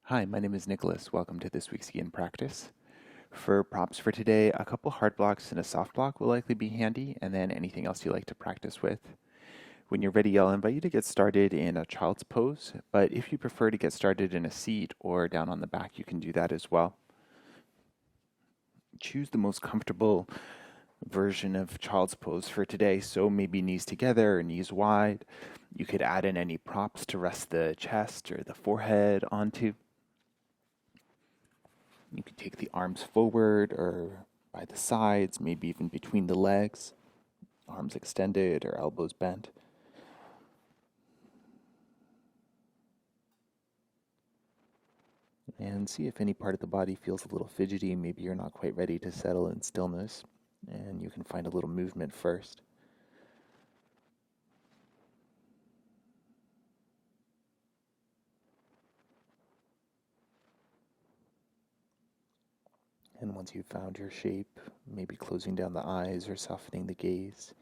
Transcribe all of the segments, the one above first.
Hi, my name is Nicholas. Welcome to this week's Yin practice. For props for today, a couple hard blocks and a soft block will likely be handy, and then anything else you like to practice with. When you're ready, I'll invite you to get started in a child's pose, but if you prefer to get started in a seat or down on the back, you can do that as well. Choose the most comfortable version of child's pose for today, so maybe knees together or knees wide. You could add in any props to rest the chest or the forehead onto. You can take the arms forward or by the sides, maybe even between the legs, arms extended or elbows bent. And see if any part of the body feels a little fidgety. Maybe you're not quite ready to settle in stillness, and you can find a little movement first. And once you've found your shape, maybe closing down the eyes or softening the gaze.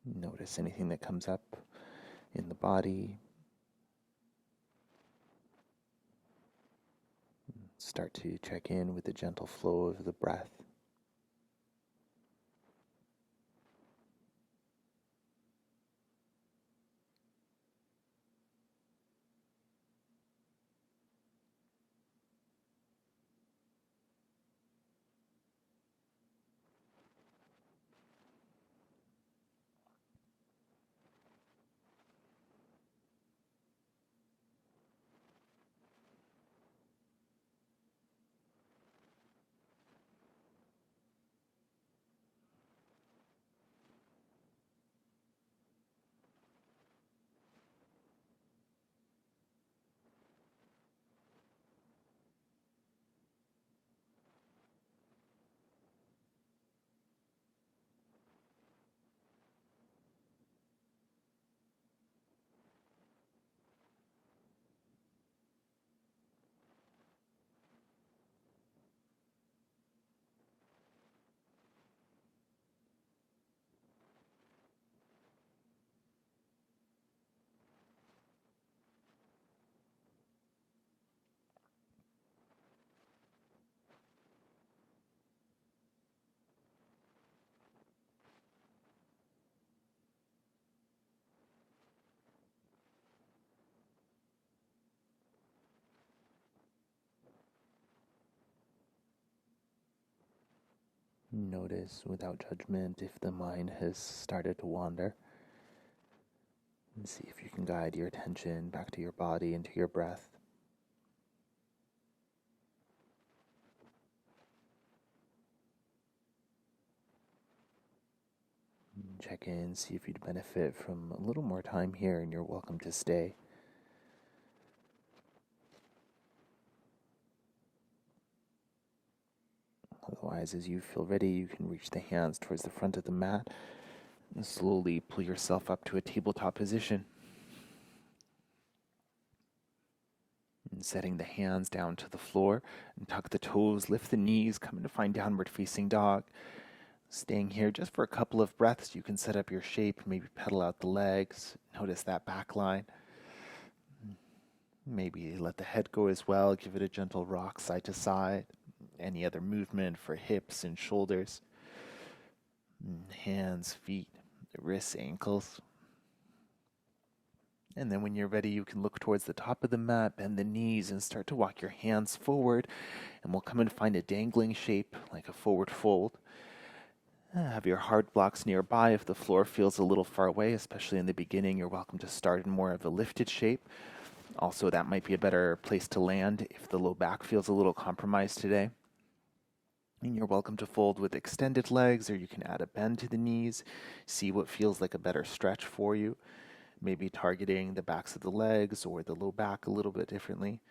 Notice anything that comes up in the body. Start to check in with the gentle flow of the breath. Notice without judgment if the mind has started to wander. And see if you can guide your attention back to your body and to your breath. Check in, see if you'd benefit from a little more time here, and you're welcome to stay. Otherwise, as you feel ready, you can reach the hands towards the front of the mat and slowly pull yourself up to a tabletop position. And setting the hands down to the floor and tuck the toes, lift the knees, come into find downward facing dog. Staying here just for a couple of breaths, you can set up your shape, maybe pedal out the legs, notice that back line. Maybe let the head go as well, give it a gentle rock side to side. Any other movement for hips and shoulders, hands, feet, wrists, ankles. And then when you're ready, you can look towards the top of the mat, bend the knees, and start to walk your hands forward. And we'll come and find a dangling shape, like a forward fold. Have your hard blocks nearby. If the floor feels a little far away, especially in the beginning, you're welcome to start in more of a lifted shape. Also, that might be a better place to land if the low back feels a little compromised today. And you're welcome to fold with extended legs, or you can add a bend to the knees. See what feels like a better stretch for you. Maybe targeting the backs of the legs or the low back a little bit differently.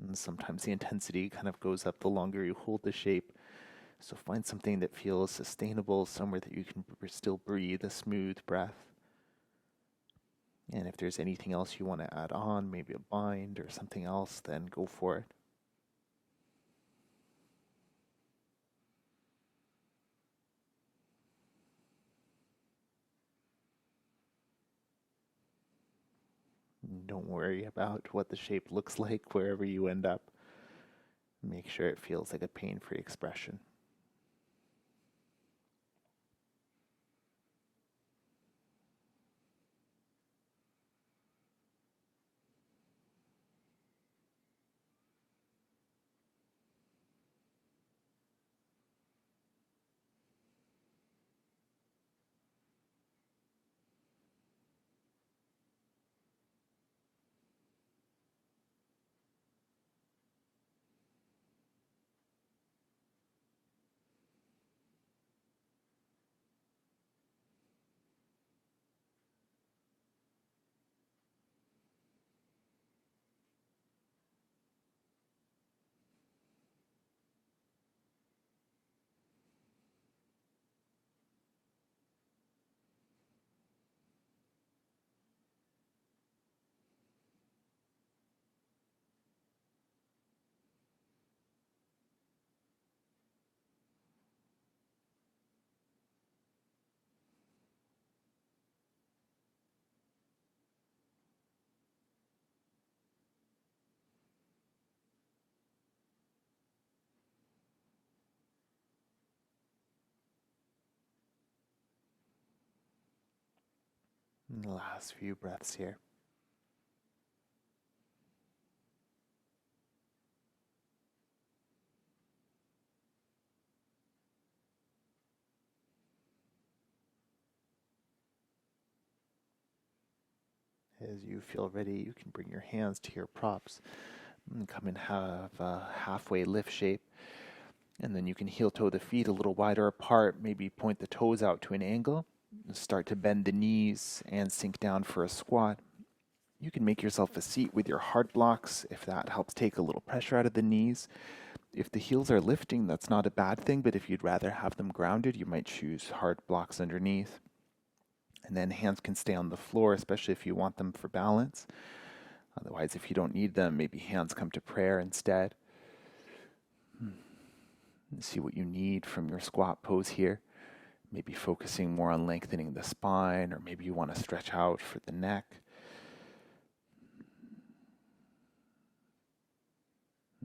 And sometimes the intensity kind of goes up the longer you hold the shape. So find something that feels sustainable, somewhere that you can still breathe a smooth breath. And if there's anything else you want to add on, maybe a bind or something else, then go for it. Don't worry about what the shape looks like wherever you end up. Make sure it feels like a pain-free expression. And the last few breaths here. As you feel ready, you can bring your hands to your props and come and have a halfway lift shape. And then you can heel toe the feet a little wider apart, maybe point the toes out to an angle, and start to bend the knees and sink down for a squat. You can make yourself a seat with your heart blocks if that helps take a little pressure out of the knees. If the heels are lifting, that's not a bad thing, but if you'd rather have them grounded, you might choose hard blocks underneath. And then hands can stay on the floor, especially if you want them for balance. Otherwise, if you don't need them, maybe hands come to prayer instead. See what you need from your squat pose here. Maybe focusing more on lengthening the spine, or maybe you want to stretch out for the neck.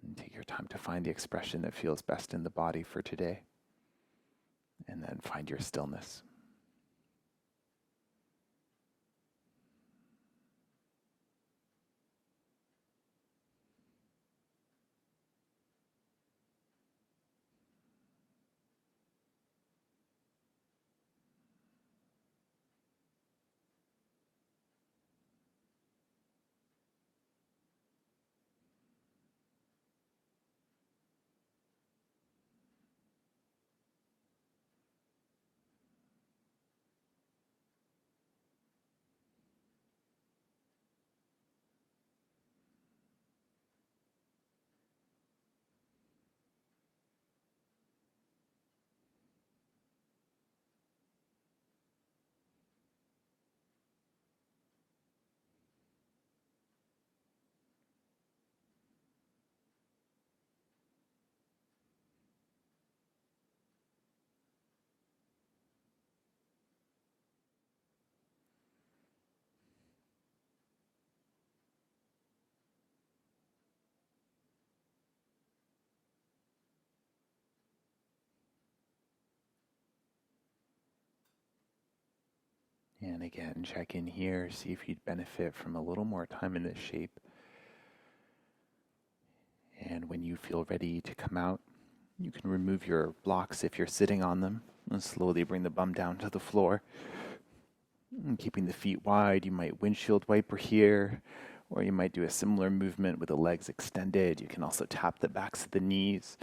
And take your time to find the expression that feels best in the body for today. And then find your stillness. And again, check in here, see if you'd benefit from a little more time in this shape. And when you feel ready to come out, you can remove your blocks if you're sitting on them and slowly bring the bum down to the floor. And keeping the feet wide, you might windshield wiper here, or you might do a similar movement with the legs extended. You can also tap the backs of the knees.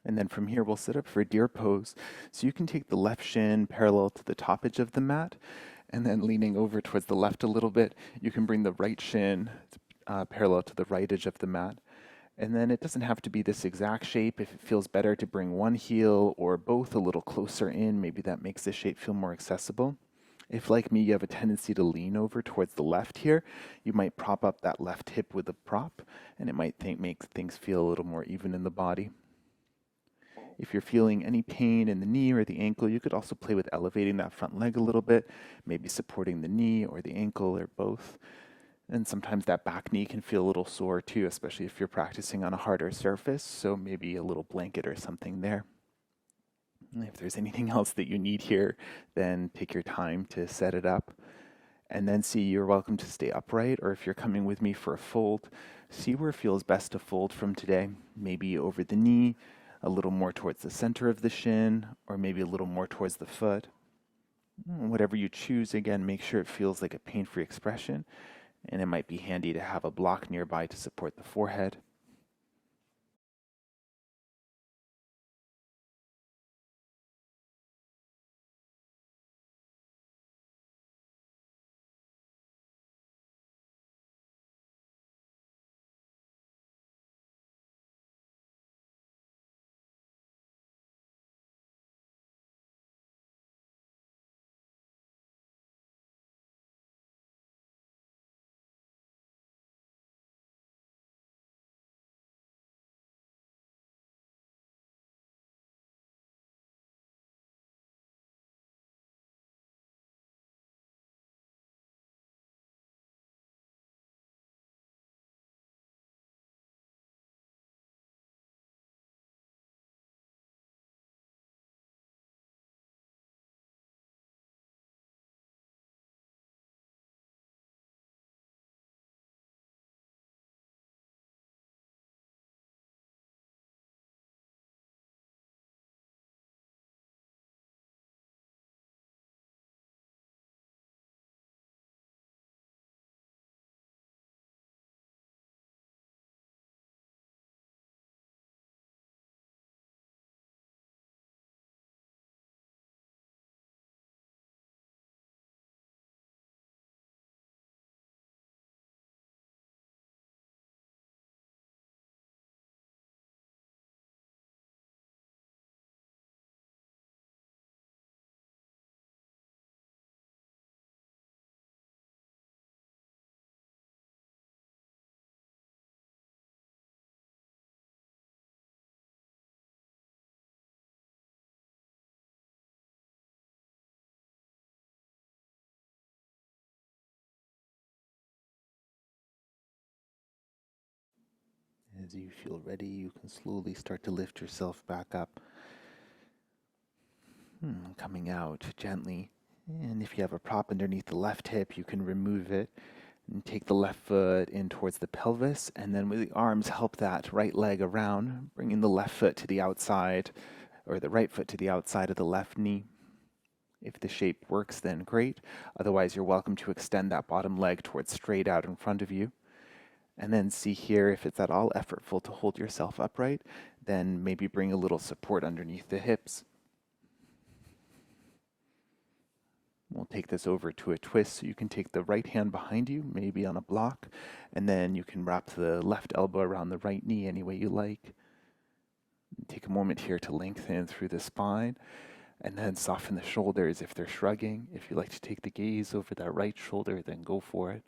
And then from here, we'll sit up for a deer pose. So you can take the left shin parallel to the top edge of the mat, and then leaning over towards the left a little bit, you can bring the right shin parallel to the right edge of the mat. And then it doesn't have to be this exact shape. If it feels better to bring one heel or both a little closer in, maybe that makes the shape feel more accessible. If, like me, you have a tendency to lean over towards the left here, you might prop up that left hip with a prop, and it might make things feel a little more even in the body. If you're feeling any pain in the knee or the ankle, you could also play with elevating that front leg a little bit, maybe supporting the knee or the ankle or both. And sometimes that back knee can feel a little sore too, especially if you're practicing on a harder surface. So maybe a little blanket or something there. And if there's anything else that you need here, then take your time to set it up. And then see, you're welcome to stay upright, or if you're coming with me for a fold, see where it feels best to fold from today. Maybe over the knee, a little more towards the center of the shin, or maybe a little more towards the foot. Whatever you choose, again, make sure it feels like a pain-free expression, and it might be handy to have a block nearby to support the forehead. As you feel ready, you can slowly start to lift yourself back up. Coming out gently. And if you have a prop underneath the left hip, you can remove it and take the left foot in towards the pelvis. And then with the arms, help that right leg around, bringing the left foot to the outside, or the right foot to the outside of the left knee. If the shape works, then great. Otherwise, you're welcome to extend that bottom leg towards straight out in front of you. And then see here, if it's at all effortful to hold yourself upright, then maybe bring a little support underneath the hips. We'll take this over to a twist, so you can take the right hand behind you, maybe on a block, and then you can wrap the left elbow around the right knee any way you like. Take a moment here to lengthen through the spine, and then soften the shoulders if they're shrugging. If you like to take the gaze over that right shoulder, then go for it.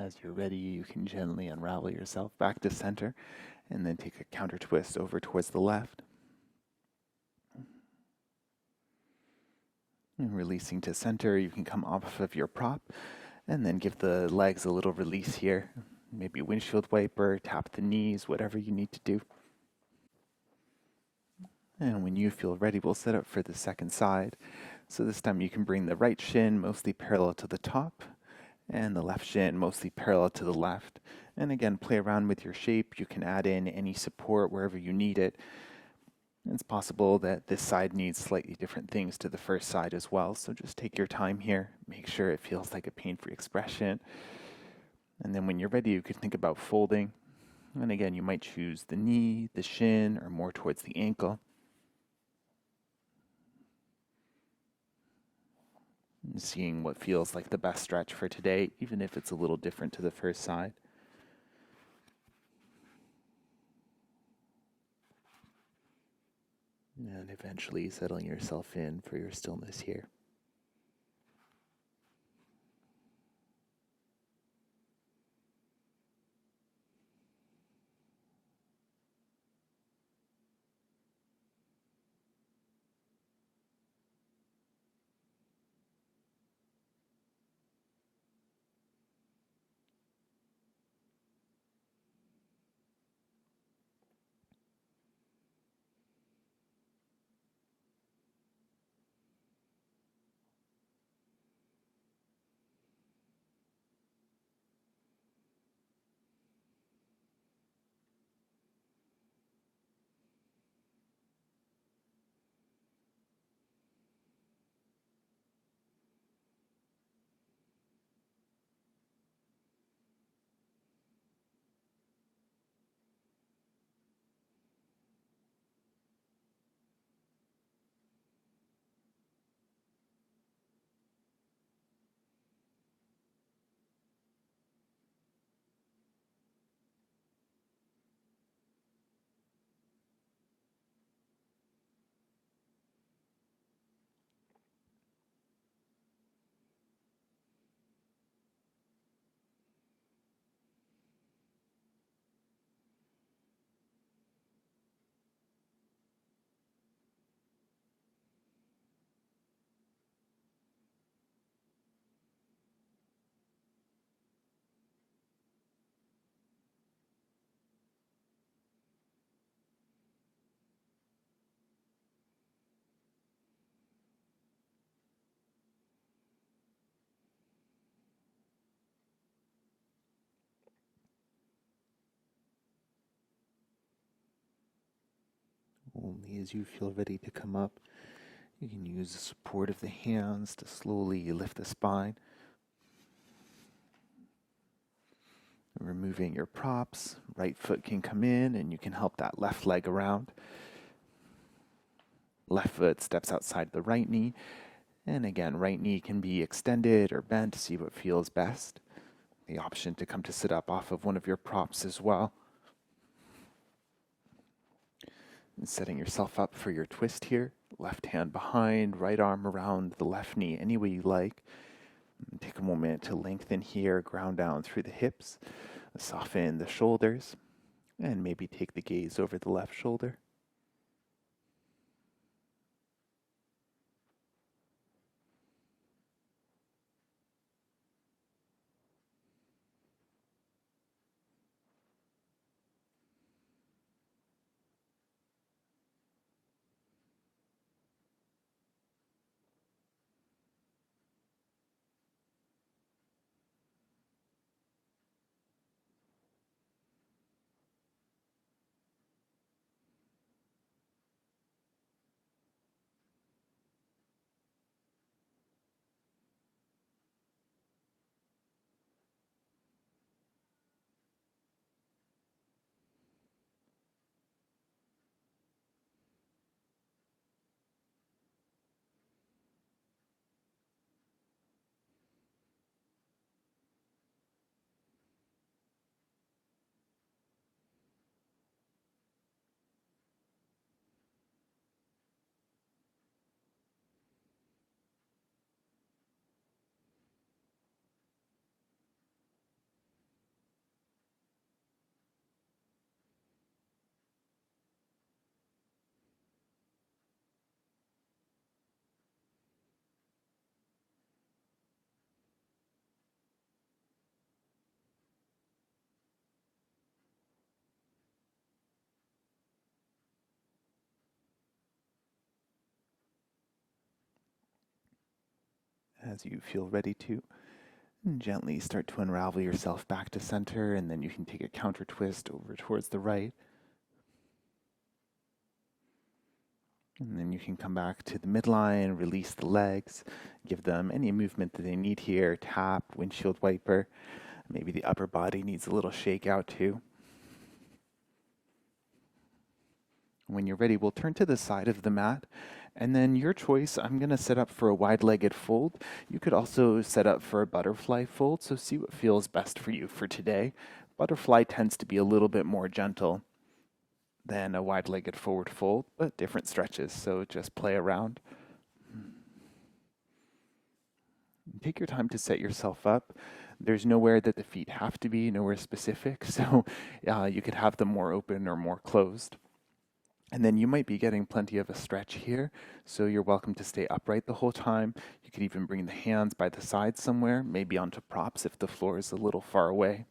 As you're ready, you can gently unravel yourself back to center and then take a counter twist over towards the left. And releasing to center, you can come off of your prop and then give the legs a little release here. Maybe windshield wiper, tap the knees, whatever you need to do. And when you feel ready, we'll set up for the second side. So this time you can bring the right shin mostly parallel to the top and the left shin mostly parallel to the left. And again, play around with your shape. You can add in any support wherever you need it. It's possible that this side needs slightly different things to the first side as well. So just take your time here. Make sure it feels like a pain-free expression. And then when you're ready, you could think about folding. And again, you might choose the knee, the shin, or more towards the ankle. And seeing what feels like the best stretch for today, even if it's a little different to the first side. And eventually settling yourself in for your stillness here. Only as you feel ready to come up, you can use the support of the hands to slowly lift the spine. Removing your props, right foot can come in and you can help that left leg around. Left foot steps outside the right knee. And again, right knee can be extended or bent to see what feels best. The option to come to sit up off of one of your props as well. And setting yourself up for your twist here. Left hand behind, right arm around the left knee, any way you like. And take a moment to lengthen here, ground down through the hips. Soften the shoulders. And maybe take the gaze over the left shoulder. as you feel ready to. And gently start to unravel yourself back to center, and then you can take a counter twist over towards the right. And then you can come back to the midline, release the legs, give them any movement that they need here, tap, windshield wiper. Maybe the upper body needs a little shake out too. When you're ready, we'll turn to the side of the mat, and then your choice. I'm going to set up for a wide-legged fold. You could also set up for a butterfly fold, so see what feels best for you for today. Butterfly tends to be a little bit more gentle than a wide-legged forward fold, but different stretches, so just play around. Take your time to set yourself up. There's nowhere that the feet have to be, nowhere specific, so you could have them more open or more closed. And then you might be getting plenty of a stretch here, so you're welcome to stay upright the whole time. You could even bring the hands by the side somewhere, maybe onto props if the floor is a little far away.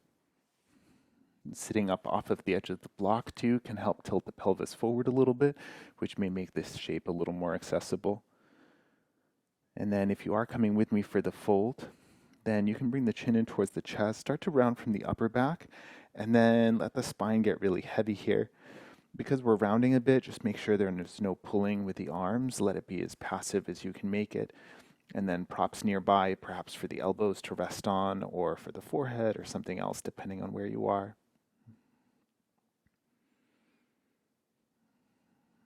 Sitting up off of the edge of the block too can help tilt the pelvis forward a little bit, which may make this shape a little more accessible. And then if you are coming with me for the fold, then you can bring the chin in towards the chest, start to round from the upper back, and then let the spine get really heavy here. Because we're rounding a bit, just make sure there's no pulling with the arms. Let it be as passive as you can make it. And then props nearby, perhaps for the elbows to rest on, or for the forehead, or something else, depending on where you are.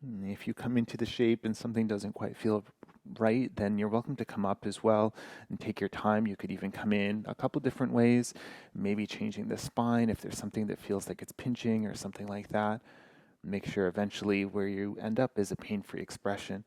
And if you come into the shape and something doesn't quite feel right, then you're welcome to come up as well and take your time. You could even come in a couple different ways, maybe changing the spine if there's something that feels like it's pinching or something like that. Make sure eventually where you end up is a pain-free expression.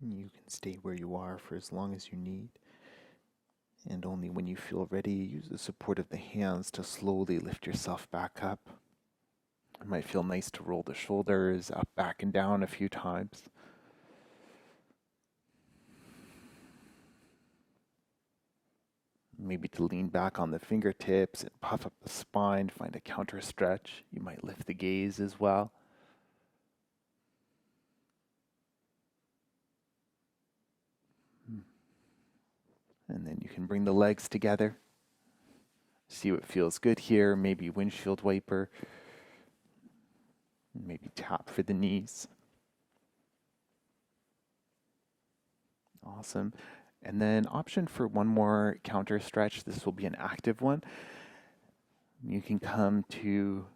You can stay where you are for as long as you need. And only when you feel ready, use the support of the hands to slowly lift yourself back up. It might feel nice to roll the shoulders up, back, and down a few times. Maybe to lean back on the fingertips and puff up the spine, find a counter stretch. You might lift the gaze as well. And then you can bring the legs together. See what feels good here. Maybe windshield wiper. Maybe tap for the knees. Awesome. And then option for one more counter stretch. This will be an active one. You can come to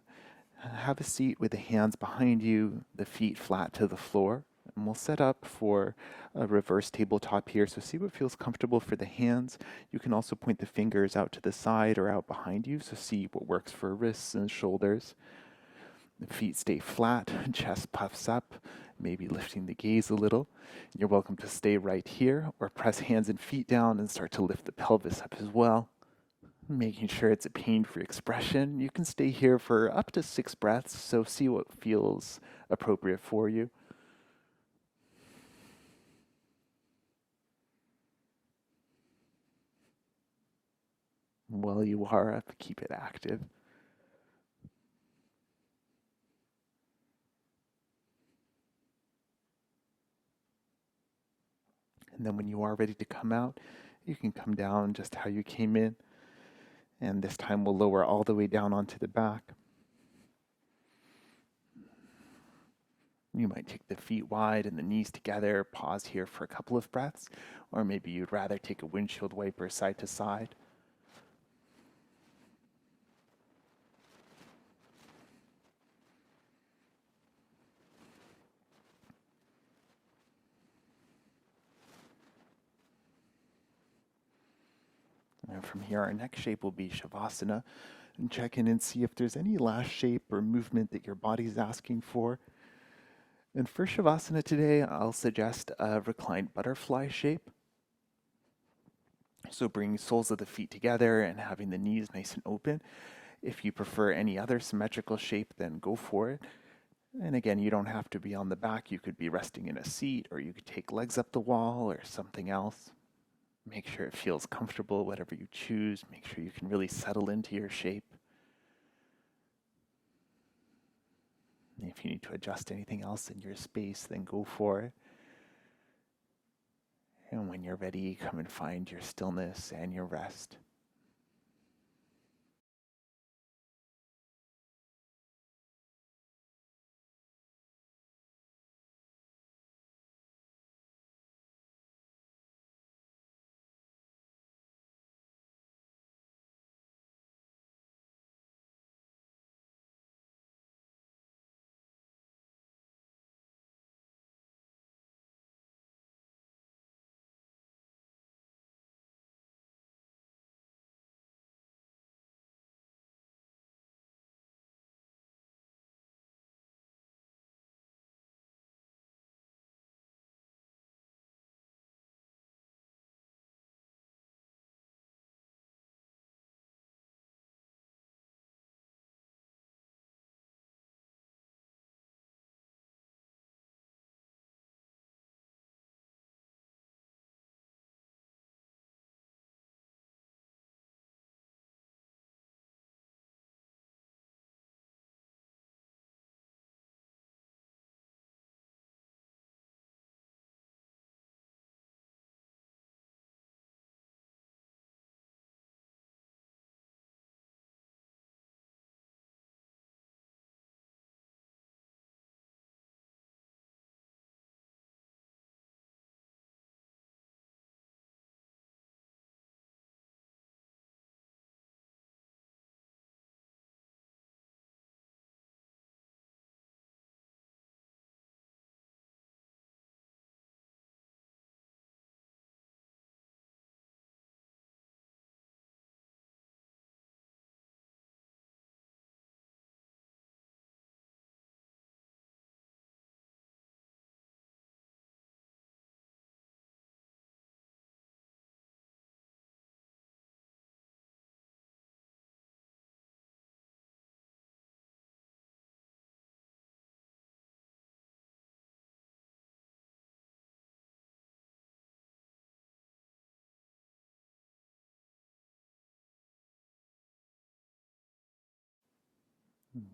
have a seat with the hands behind you, the feet flat to the floor. And we'll set up for a reverse tabletop here. So see what feels comfortable for the hands. You can also point the fingers out to the side or out behind you. So see what works for wrists and shoulders. The feet stay flat, chest puffs up, maybe lifting the gaze a little. You're welcome to stay right here or press hands and feet down and start to lift the pelvis up as well. Making sure it's a pain-free expression. You can stay here for up to 6 breaths, so see what feels appropriate for you. While you are up, keep it active. And then when you are ready to come out, you can come down just how you came in. And this time we'll lower all the way down onto the back. You might take the feet wide and the knees together, pause here for a couple of breaths, or maybe you'd rather take a windshield wiper side to side. And from here, our next shape will be Shavasana. And check in and see if there's any last shape or movement that your body's asking for. And for Shavasana today, I'll suggest a reclined butterfly shape. So bringing soles of the feet together and having the knees nice and open. If you prefer any other symmetrical shape, then go for it. And again, you don't have to be on the back. You could be resting in a seat, or you could take legs up the wall or something else. Make sure it feels comfortable, whatever you choose. Make sure you can really settle into your shape. If you need to adjust anything else in your space, then go for it. And when you're ready, come and find your stillness and your rest.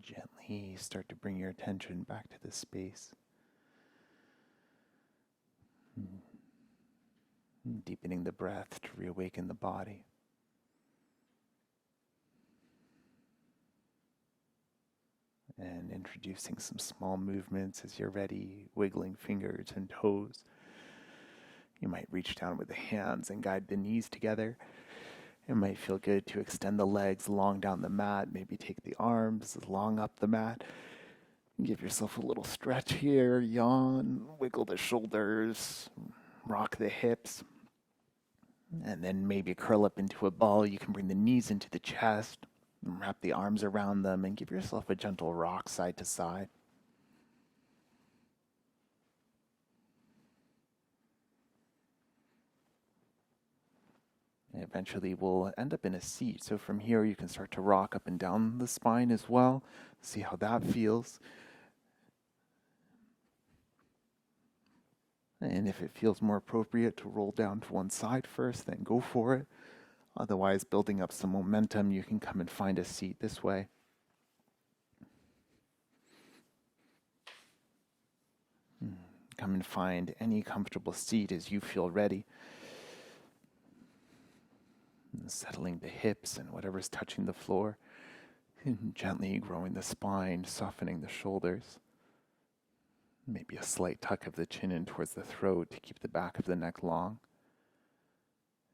Gently start to bring your attention back to the space. Deepening the breath to reawaken the body. And introducing some small movements as you're ready, wiggling fingers and toes. You might reach down with the hands and guide the knees together. It might feel good to extend the legs long down the mat, maybe take the arms long up the mat. Give yourself a little stretch here, yawn, wiggle the shoulders, rock the hips, and then maybe curl up into a ball. You can bring the knees into the chest, and wrap the arms around them, and give yourself a gentle rock side to side. And eventually we'll end up in a seat. So from here you can start to rock up and down the spine as well. See how that feels. And if it feels more appropriate to roll down to one side first, then go for it. Otherwise, building up some momentum, you can come and find a seat this way. Come and find any comfortable seat as you feel ready. Settling the hips and whatever's touching the floor. And gently growing the spine, softening the shoulders. Maybe a slight tuck of the chin in towards the throat to keep the back of the neck long.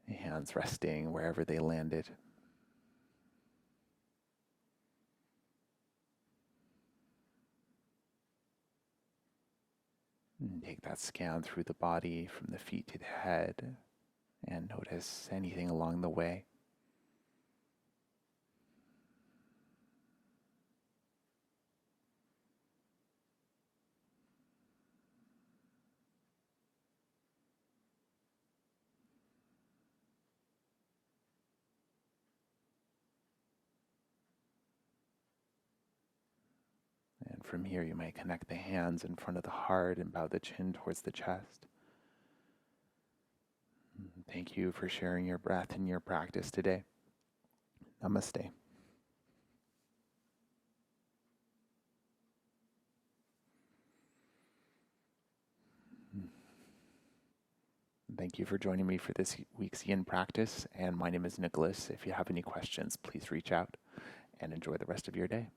Hands resting wherever they landed. And take that scan through the body from the feet to the head and notice anything along the way. And from here, you might connect the hands in front of the heart and bow the chin towards the chest. Thank you for sharing your breath and your practice today. Namaste. Thank you for joining me for this week's Yin practice. And my name is Nicholas. If you have any questions, please reach out and enjoy the rest of your day.